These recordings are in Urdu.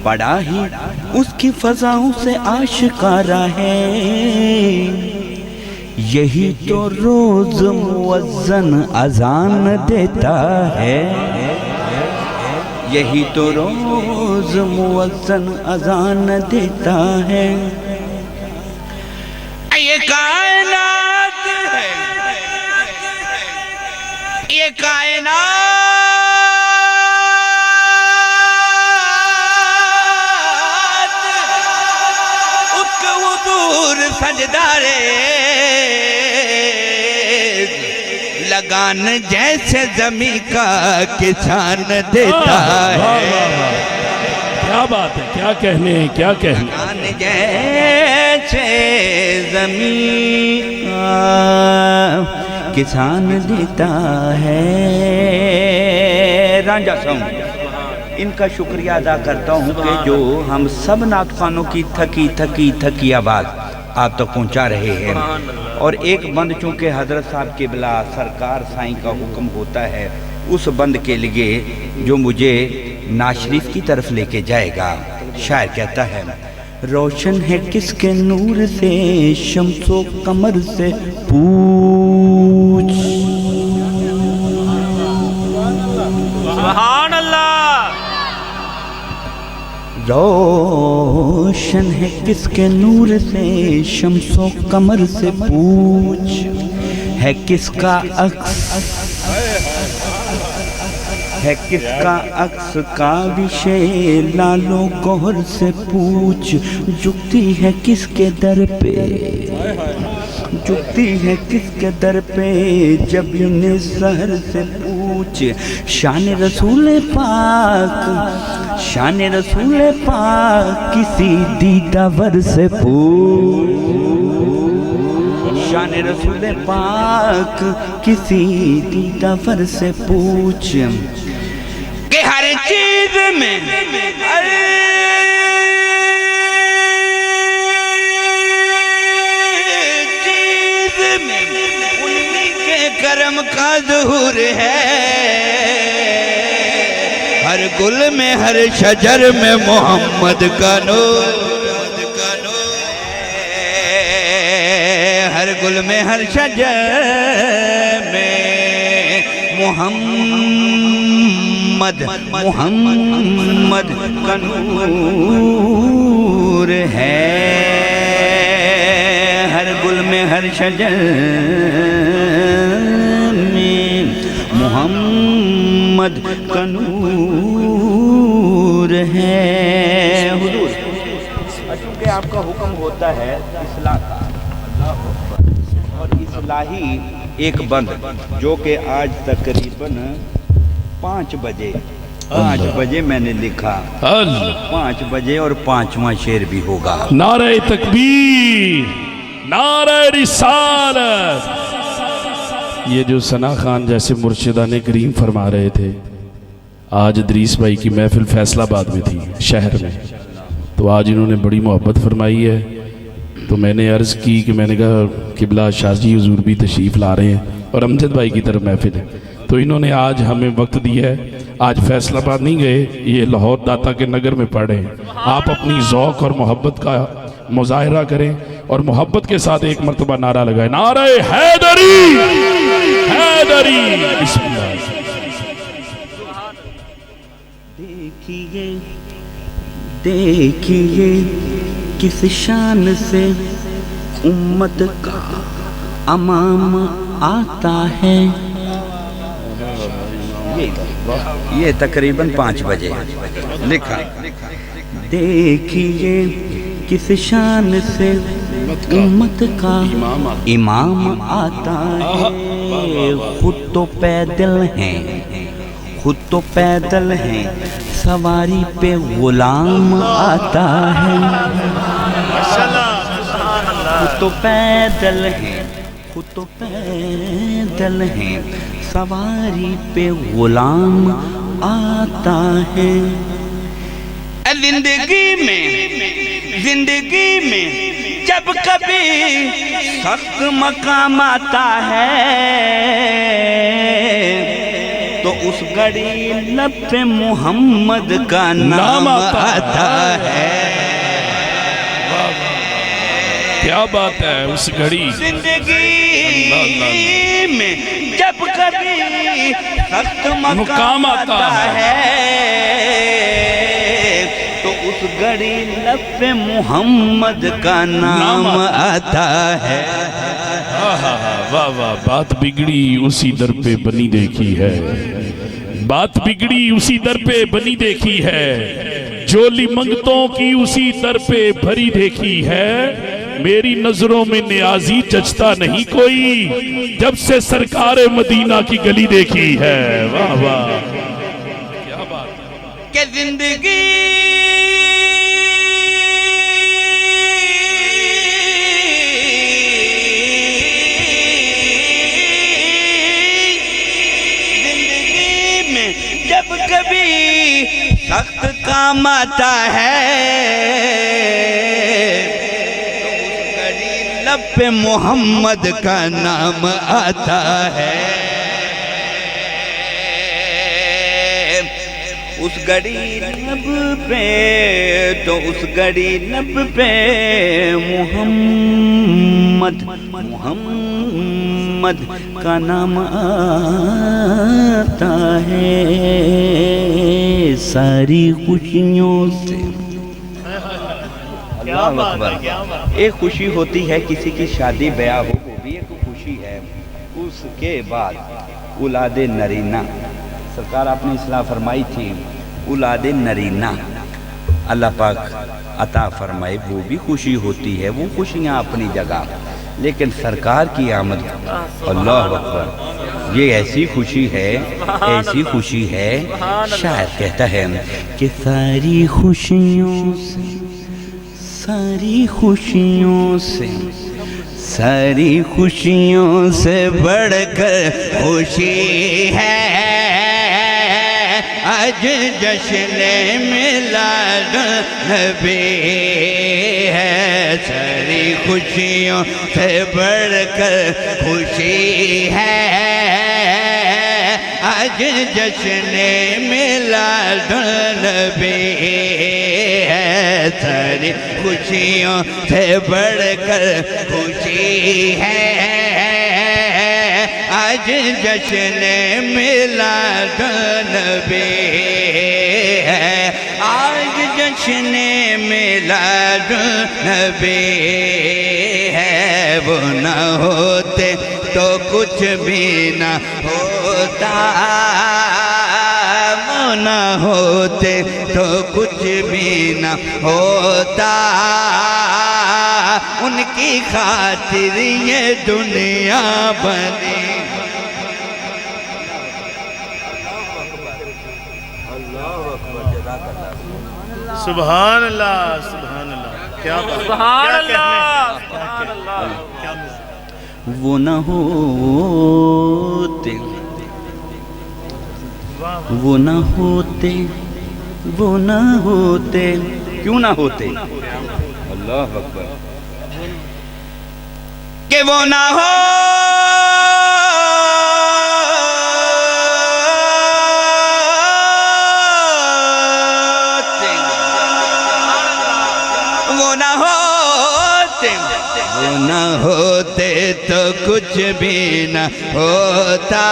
بڑا ہی اس کی فضاؤں سے آشکارا ہے، یہی تو روز مؤذن اذان دیتا ہے، یہی تو روز مؤذن اذان دیتا ہے۔ یہ کائنات ہے، یہ کائنات سجدارے لگان جیسے زمین کا کسان دیتا ہے۔ کیا بات ہے، کیا کہنے ہیں، کیا کہنے ہیں۔ لگان جیسے زمین کا کسان دیتا ہے۔ رانجھا صاحب ان کا شکریہ ادا کرتا ہوں کہ جو ہم سب نعت خوانوں کی تھکی آواز آپ تک پہنچا رہے ہیں، اور ایک بند چونکہ حضرت صاحب کے بلا سرکار سائیں کا حکم ہوتا ہے، اس بند کے لیے جو مجھے نعت شریف کی طرف لے کے جائے گا، شاعر کہتا ہے: روشن ہے کس کے نور سے شمس و قمر سے پوچھ، سبحان اللہ۔ روشن ہے کس کے نور سے شمس و قمر سے پوچھ، ہے کس کا عکس، ہے کس کا عکس کاوش لال و گوہر سے پوچھ، جھکتی ہے کس کے در پہ، جھکتی ہے کس کے در پہ جبین سحر سے پوچھ، شان رسول پاک، شان رسول پاک کسی دیدہ ور سے پوچھ، شان رسول پاک کسی دیدہ ور سے پوچھ، کہ ہر چیز میں کرم کا ظہور ہے، ہر گل میں ہر شجر میں محمد کا نور، ہر گل میں ہر شجر میں محمد کا نور ہے، ہر گل میں ہر شجر محمد کا نور ہے۔ حضور چونکہ آپ کا حکم ہوتا ہے اصلاح کا، اور اصلاحی ایک بند جو کہ آج تقریباً 5 بجے میں نے لکھا، 5 بجے اور 5واں شعر بھی ہوگا۔ نعرہ تکبیر، نعرہ رسالت۔ یہ جو ثنا خان جیسے مرشدان کریم فرما رہے تھے، آج ادریس بھائی کی محفل فیصل آباد میں تھی، شہر میں، تو آج انہوں نے بڑی محبت فرمائی ہے، تو میں نے عرض کی کہ میں نے کہا قبلہ شاہ جی حضور بھی تشریف لا رہے ہیں اور امجد بھائی کی طرف محفل ہے، تو انہوں نے آج ہمیں وقت دیا ہے، آج فیصل آباد نہیں گئے، یہ لاہور داتا کے نگر میں پڑھے ہیں۔ آپ اپنی ذوق اور محبت کا مظاہرہ کریں اور محبت کے ساتھ ایک مرتبہ نعرہ لگائیں، نعرہ حیدری، حیدری۔ بسم اللہ۔ دیکھیے دیکھیے کس شان سے امت کا امام آتا ہے، یہ تقریباً 5 بجے لکھا۔ دیکھیے کس شان سے امت کا امام آتا ہے، خود تو پیدل ہیں، خود تو پیدل ہیں، سواری پہ غلام آتا ہے، خود تو پیدل ہیں، خود تو پیدل ہیں، سواری پہ غلام آتا ہے۔ زندگی میں جب کبھی سخت مقام آتا ہے تو اس اس گھڑی لب پہ محمد کا نام آتا ہے. کیا بات ہے. اس گھڑی زندگی میں جب کبھی سخت مقام آتا ہے تو اس گھڑی لب پہ محمد کا نام آتا ہے. واہ واہ. بات بگڑی اسی در پہ بنی دیکھی ہے. بات بگڑی اسی در پہ بنی دیکھی ہے. جولی منگتوں کی اسی در پہ بھری دیکھی ہے. میری نظروں میں نیازی جچتا نہیں کوئی جب سے سرکار مدینہ کی گلی دیکھی ہے. واہ واہ. کیا بات ہے. کہ زندگی میں جب کبھی سخت کام آتا ہے لب پہ محمد کا نام آتا ہے. اس گھڑی لب پہ تو اس گھڑی لب پہ محمد کا نام آتا ہے. ساری خوشیوں سے اللہ اکبر. ایک خوشی ہوتی ہے کسی کی شادی بیاہ ہو, وہ بھی ایک خوشی ہے. اس کے بعد اولاد نرینہ, سرکار آپ نے اصلاح فرمائی تھی اولاد نرینہ اللہ پاک عطا فرمائے, وہ بھی خوشی ہوتی ہے. وہ خوشیاں اپنی جگہ, لیکن سرکار کی آمد اللہ اکبر یہ ایسی خوشی ہے, ایسی خوشی ہے. شاعر کہتا ہے کہ ساری خوشیوں سے ساری خوشیوں سے ساری خوشیوں سے بڑھ کر خوشی ہے آج جشن میلاد نبی ہے. ساری خوشیوں سے بڑھ کر خوشی ہے آج جشن میلاد نبی ہے. ساری خوشیوں سے بڑھ کر خوشی ہے آج جشن میلاد نبی ہے. آج جشن میلاد نبی ہے. وہ نہ ہوتے تو کچھ بھی نہ ہوتا, وہ نہ ہوتے تو کچھ بھی نہ ہوتا. ان کی خاطر یہ دنیا بنی. سبحان اللہ سبحان اللہ. کیا بات. سبحان اللہ سبحان اللہ. وہ نہ ہوتے وہ نہ ہوتے وہ نہ ہوتے کیوں نہ ہوتے اللہ اکبر کہ وہ نہ ہو وہ نہ ہوتے تو کچھ بھی نہ ہوتا.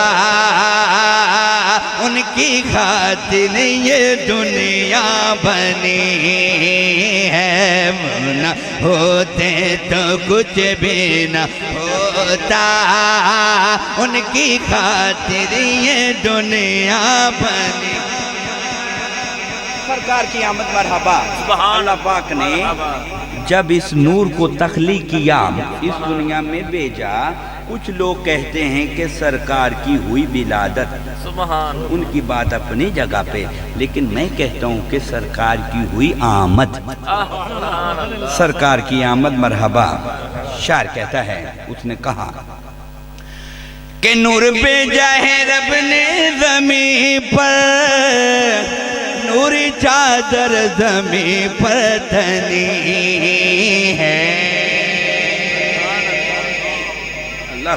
ان کی خاطر یہ دنیا بنی ہے. وہ نہ ہوتے تو کچھ بھی نہ ہوتا. ان کی خاطر یہ دنیا بنی. سرکار کی آمد مرحبا. اللہ پاک نے جب اس نور کو تخلیق کیا, اس دنیا میں بھیجا, کچھ لوگ کہتے ہیں کہ سرکار کی ہوئی ولادت, سبحان ان کی بات اپنی جگہ پہ, لیکن میں کہتا ہوں کہ سرکار کی ہوئی آمد. سرکار کی آمد مرحبا. شاعر کہتا ہے, اس نے کہا کہ نور بھیجا ہے رب نے زمین پر, نوری چادر زمین پر تنی ہے. اللہ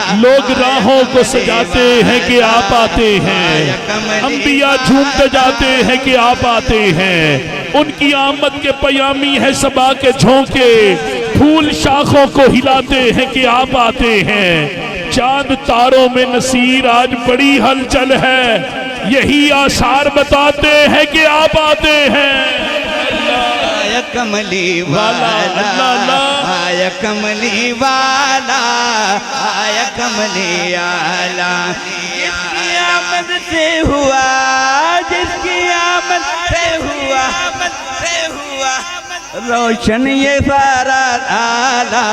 لوگ راہوں کو سجاتے ہیں کہ آپ آتے ہیں، انبیاء جھومتے جاتے ہیں کہ آپ آتے ہیں، ان کی آمد کے پیامی ہے صبا کے جھونکے، پھول شاخوں کو ہلاتے ہیں کہ آپ آتے ہیں، چاند تاروں میں نصیر آج بڑی ہلچل ہے، یہی آثار بتاتے ہیں کہ آپ آتے ہیں۔ آیا کملی والا، آیا کملی والا، آیا کملی والا، جس کی آمد سے ہوا، جس کی آمد سے ہوا، روشن یہ سارا آلہ،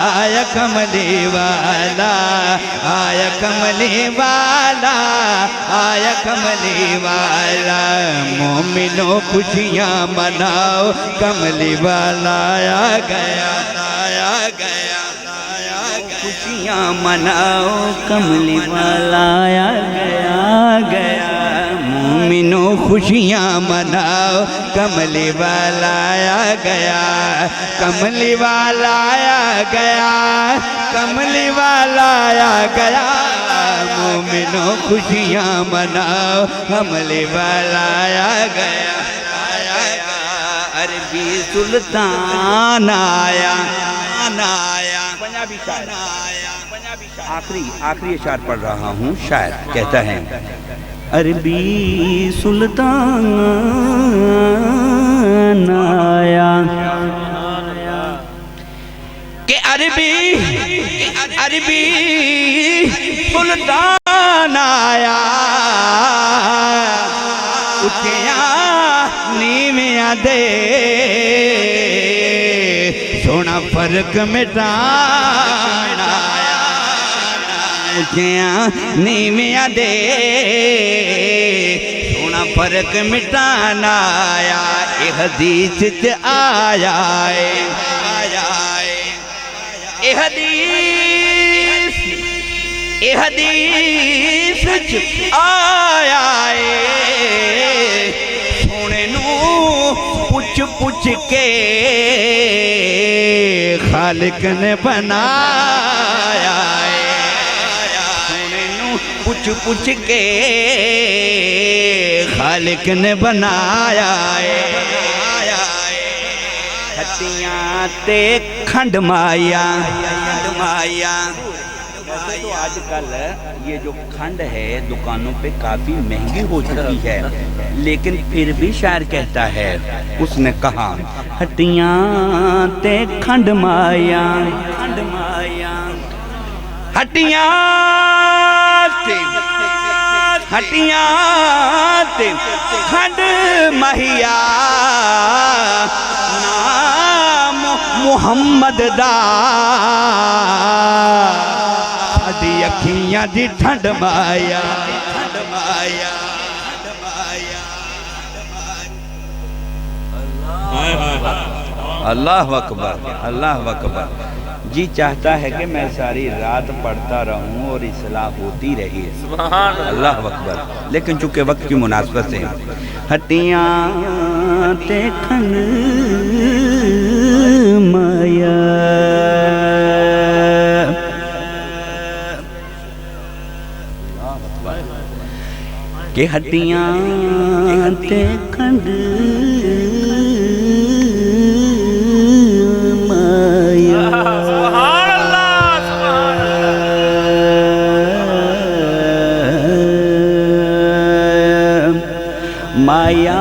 آیا کملی والا، آیا کملی والا، آیا کملی والا، مومنوں خوشیاں مناؤ، کملی والا آیا گیا، آیا گیا، خوشیاں مناؤ، کملی والا آیا گیا، مومنوں خوشیاں مناؤ، کملی والا آیا گیا، کملی والا آیا گیا، کملی والا آیا گیا، مومنوں خوشیاں مناؤ، کملی والا آیا گیا، عربی سلطان آیا، پنجابی شاعر، آخری اشعار پڑھ رہا ہوں، شاعر کہتا ہے عربی سلطان آیا، کہ عربی سلطان آیا، اٹھیاں نیویاں دے سونا فرق مٹان آیا، اٹھیاں نیویاں دے سونا فرق مٹان آیا، اے حدیث چ آیا ہے، اے حدیث چ آیا ہے، سونے نو پوچھ پوچھ کے خالق نے بنایا ہے، سونے نو پوچھ پوچھ کے خالق نے بنایا ہے، ہٹیاں تے کھنڈ مایا، ویسے تو آج کل یہ جو کھنڈ ہے دکانوں پہ کافی مہنگی ہو چکی ہے، لیکن پھر بھی شاعر کہتا ہے، اس نے کہا ہٹیاں تے کھنڈ مایا، ہٹیاں تے کھنڈ مہیا، نام محمد دا ساڈی اکھیاں دی ٹھنڈ مایا، اللہ اکبر، اللہ اکبر۔ جی چاہتا ہے کہ میں ساری رات پڑھتا رہوں اور اصلاح ہوتی رہی، اللہ اکبر، لیکن چونکہ وقت کی مناسبت سے ہٹیاں تے کھنڈ مایا، کہ ہٹیاں تے کھنڈ مایا، مایا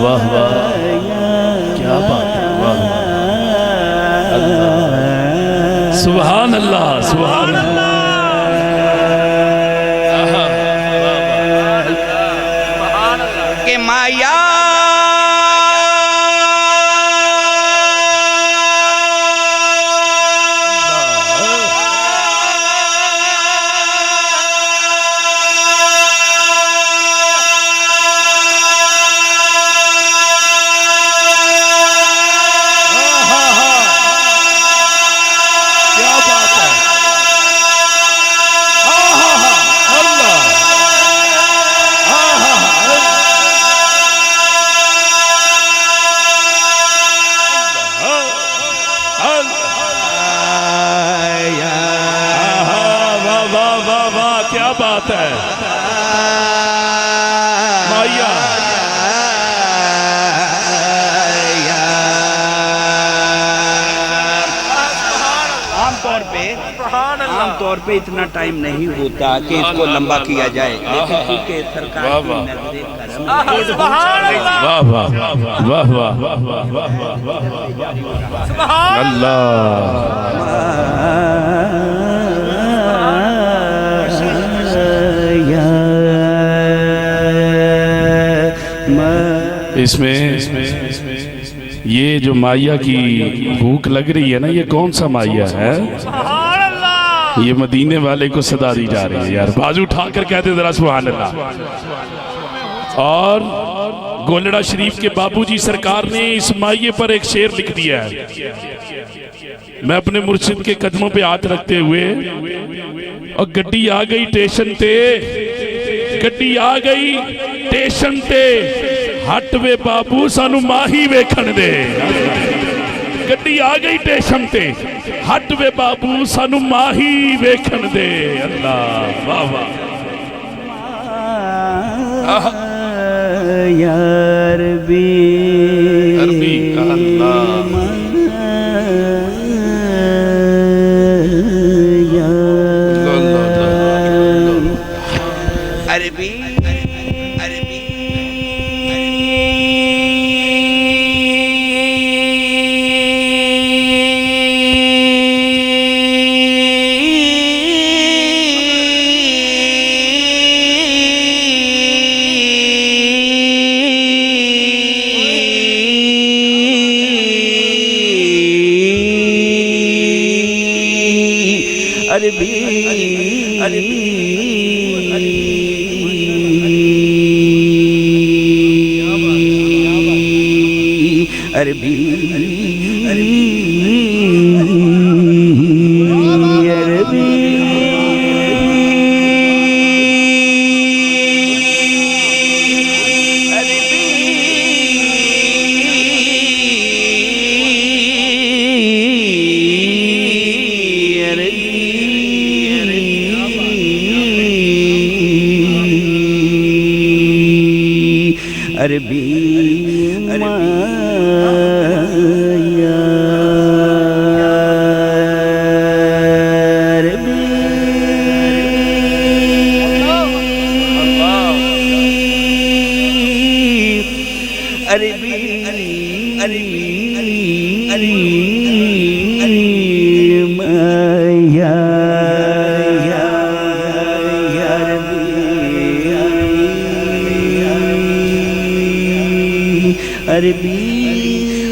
واہ واہ کیا بات ہے واہ واہ سبحان اللہ سبحان اللہ کہ مایا کیا بات ہے مایا عام طور پہ اتنا ٹائم نہیں ہوتا کہ اس کو لمبا کیا جائے لیکن کیونکہ سرکار کی نظر کرم واہ واہ واہ واہ اللہ اس میں یہ جو مائیا کی بھوک لگ رہی ہے نا یہ کون سا مائیا ہے یہ مدینے والے کو صدا دی جا رہی ہے یار بازو اٹھا کر کہتے ذرا سبحان اللہ اور گولڑا شریف کے بابو جی سرکار نے اس مائیے پر ایک شعر لکھ دیا ہے میں اپنے مرشد کے قدموں پہ ہاتھ رکھتے ہوئے اور گڈی آ گئی ٹیشن تے گڈی آ گئی ٹیشن تے ہٹ وے بابو سانو ماہی ویکھن دے گڈی آ گئی ٹیشن تے ہٹ وے بابو سانو ماہی ویکھن دے اللہ واہ واہ یا ربی عربی اللہ عربی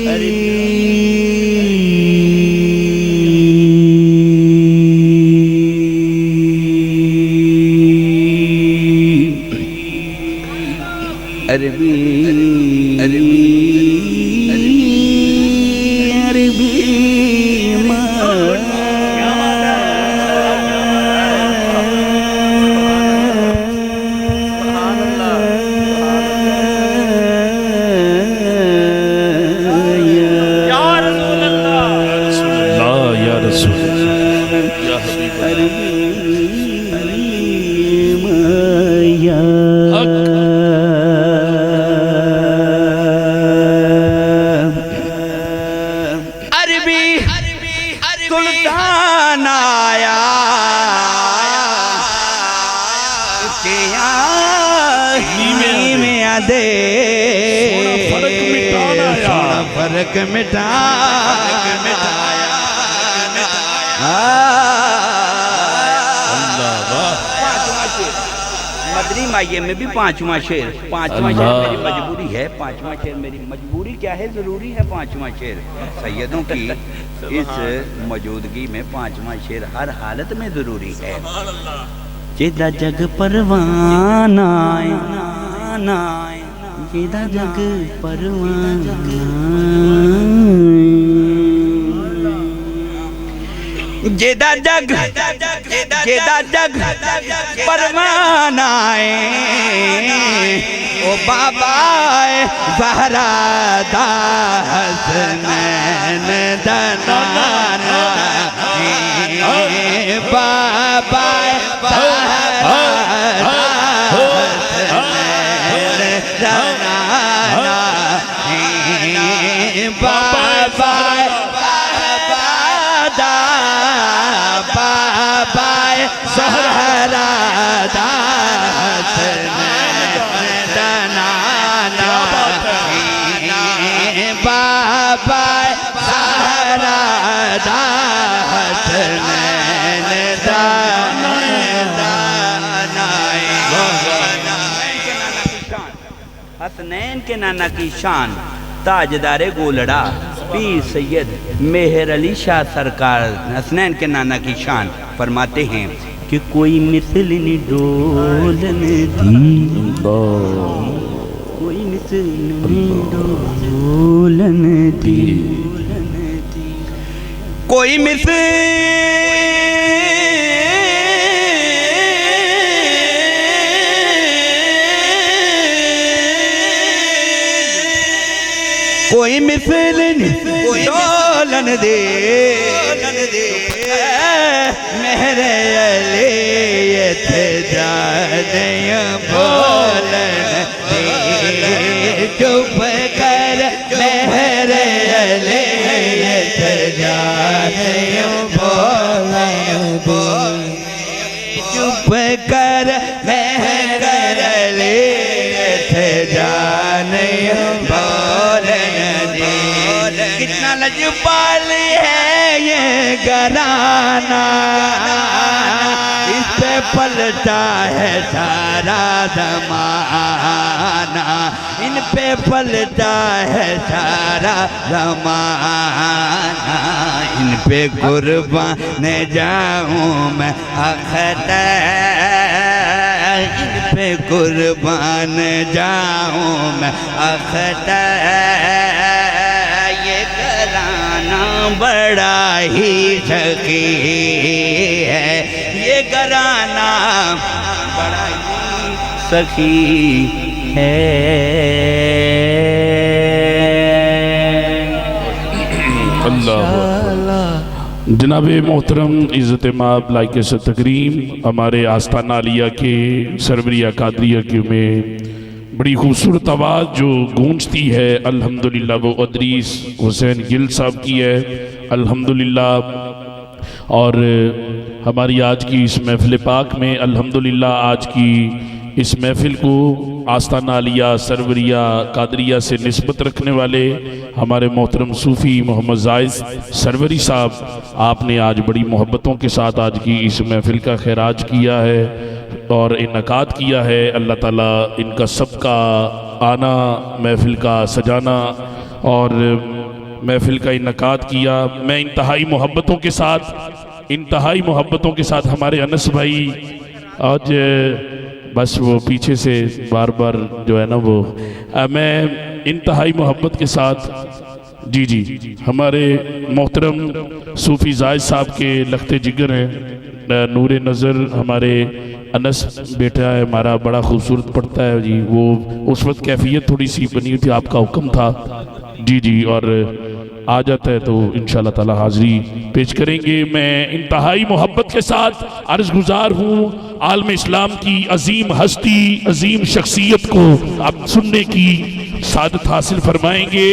عربی سلطان آیا اس کے یہاں دے فرق مٹانا آیا سونا فرق مدنی مائیے میں بھی پانچواں شعر میری مجبوری ہے، پانچواں شعر میری مجبوری کیا ہے، ضروری ہے پانچواں شعر سیدوں کی اس موجودگی میں پانچواں شعر ہر حالت میں ضروری ہے۔ جیدہ جگ پروانہ جیدہ جگ پروانہ جیدہ جگ پروانہ او بابا زہرا دا حسنین دنانا بابا زہرا دا حسنین دنانا بابا زہرا دا حسنین دنانا بابا زہرا دا حسنین دنانا حسنین کے نانا کی شان تاجدار گولڑا پیر سید مہر علی شاہ سرکار حسنین کے نانا کی شان فرماتے ہیں کہ کوئی مثل نہیں ڈولن دی، کوئی مثل نہیں ڈولن دی، کوئی مثل کوئی مثل ڈولن دے میرے علی تھے جانیاں بولن دے چپ کر میرے علی تھے جانیاں بولن دے چپ کر میرے علی تھے جانیاں بولن دے کتنا لجپال ہے یہ گھرانہ اس پہ پلٹا ہے سارا زمانہ ان پہ پلٹا ہے سارا زمانہ ان پہ قربان جاؤں میں اختر ان پہ قربان جاؤں میں اختر یہ گھرانہ بڑا ہی سخی ہے یہ گھرانہ بڑا ہی سخی ہے اللہ جناب محترم عزت مآب لائق سے تکریم ہمارے آستانہ علیہ کے سروریہ قادریہ کے میں بڑی خوبصورت آواز جو گونجتی ہے الحمدللہ وہ ادریس حسین گل صاحب کی ہے الحمدللہ اور ہماری آج کی اس محفل پاک میں الحمدللہ آج کی اس محفل کو آستانہ علیہ سروریہ قادریہ سے نسبت رکھنے والے ہمارے محترم صوفی محمد زائد سروری صاحب آپ نے آج بڑی محبتوں کے ساتھ آج کی اس محفل کا خراج کیا ہے اور انعقاد کیا ہے اللہ تعالیٰ ان کا سب کا آنا محفل کا سجانا اور محفل کا انعقاد کیا میں انتہائی محبتوں کے ساتھ ہمارے انس بھائی آج بس وہ پیچھے سے بار بار جو ہے نا وہ میں انتہائی محبت کے ساتھ جی ہمارے محترم صوفی زائد صاحب کے لخت جگر ہیں نور نظر ہمارے انس بیٹا ہے ہمارا بڑا خوبصورت پڑھتا ہے جی وہ اس وقت کیفیت تھوڑی سی بنی ہوئی تھی آپ کا حکم تھا جی اور آ جاتا ہے تو انشاءاللہ تعالی حاضری پیش کریں گے میں انتہائی محبت کے ساتھ عرض گزار ہوں عالم اسلام کی عظیم ہستی عظیم شخصیت کو آپ سننے کی سعادت حاصل فرمائیں گے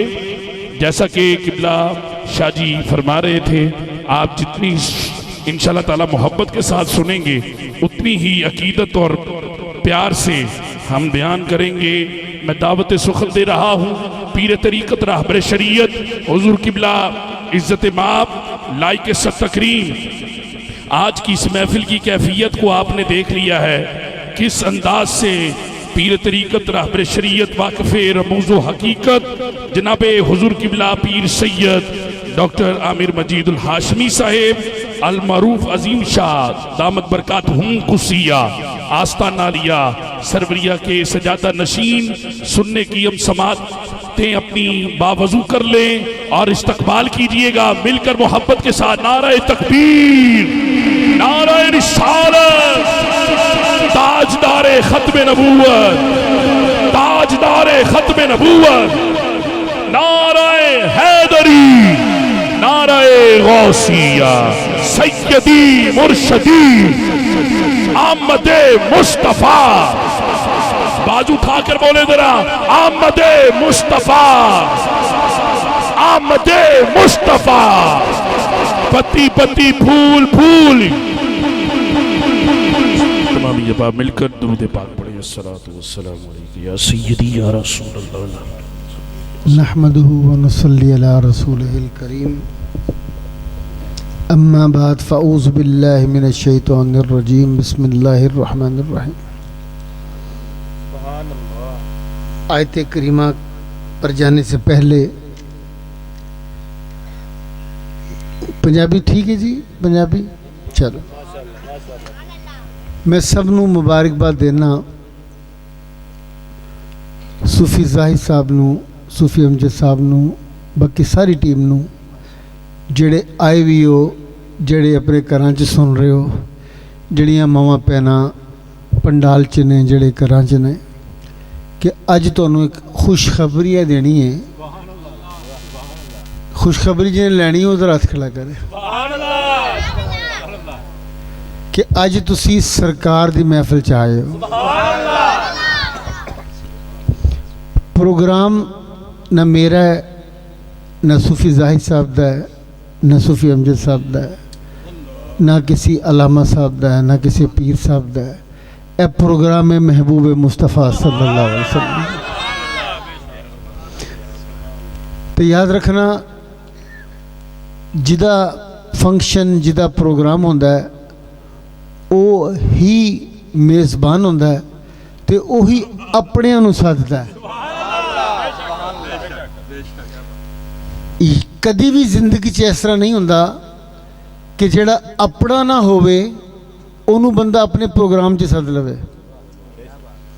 جیسا کہ قبلہ شاہ جی فرما رہے تھے آپ جتنی انشاءاللہ تعالی محبت کے ساتھ سنیں گے اتنی ہی عقیدت اور پیار سے ہم بیان کریں گے میں دعوت سخن دے رہا ہوں پیر طریقت راہبر شریعت حضور قبلہ عزت مآب لائق ست تکریم. آج کی اس محفل کی کیفیت کو آپ نے دیکھ لیا ہے، کس انداز سے پیر طریقت راہبر شریعت واقف رموز و حقیقت جناب حضور قبلہ پیر سید ڈاکٹر عامر مجید الہاشمی صاحب المعروف عظیم شاہ دامت برکاتہم قدسیہ آستانہ لیا سروریا کے سجادہ نشین سننے کی ہم سماعتیں اپنی باوضو کر لیں اور استقبال کیجئے گا مل کر محبت کے ساتھ. نعرہ تکبیر، نعرہ رسالت، تاجدار ختم نبوت، تاجدار ختم نبوت، نعرہ حیدری، نعرہ غوثیہ، سیدی مرشدی احمد مصطفیٰ. بازو اٹھا کر بولے ذرا، احمد مصطفیٰ، احمد مصطفیٰ، پتی پتی پھول پھول. تمام جباب مل کر درود پاک پڑھیں. الصلاۃ والسلام علیک یا سیدی یا رسول اللہ. نحمده ونصلي على رسوله الكريم. اما بعد فاعوذ بالله من الشیطان الرجیم. بسم اللہ الرحمن الرحیم. آیت کریمہ پر جانے سے پہلے پنجابی ٹھیک ہے جی؟ پنجابی چلو. میں سب نو مبارکباد دینا، صوفی زاہد صاحب نو، صوفی امجد صاحب نو، باقی ساری ٹیم نو جڑے آئے بھی ہو، جڑے اپنے گھراں چ سن رہے ہو، جڑیاں ماواں بھیناں پنڈال چ نے، جڑے گھراں چ نے، کہ اج تانوں ایک خوشخبری دینی ہے. خوشخبری جنہیں لینی ہو ادھر ہاتھ کھڑا کرے کہ اج تسی سرکار دی محفل چ آئے ہو. پروگرام نہ میرا ہے، نہ صوفی زاہد صاحب دا ہے، نہ صوفی امجد صاحب دا ہے، نہ کسی علامہ صاحب دا ہے، نہ کسی پیر صاحب دا ہے. اے پروگرام ہے محبوب مصطفیٰ صلی اللہ علیہ وسلم. تو یاد رکھنا جدا فنکشن جدا پروگرام ہوندہ ہے او ہی میزبان ہوندہ ہے تے او ہی اپنے انو ساتھتا ہے. کدی بھی زندگی چ اس طرح نہیں ہوندہ کہ جڑا اپنا نہ ہوئے انو بندہ اپنے پروگرام چ ساتھ لوے.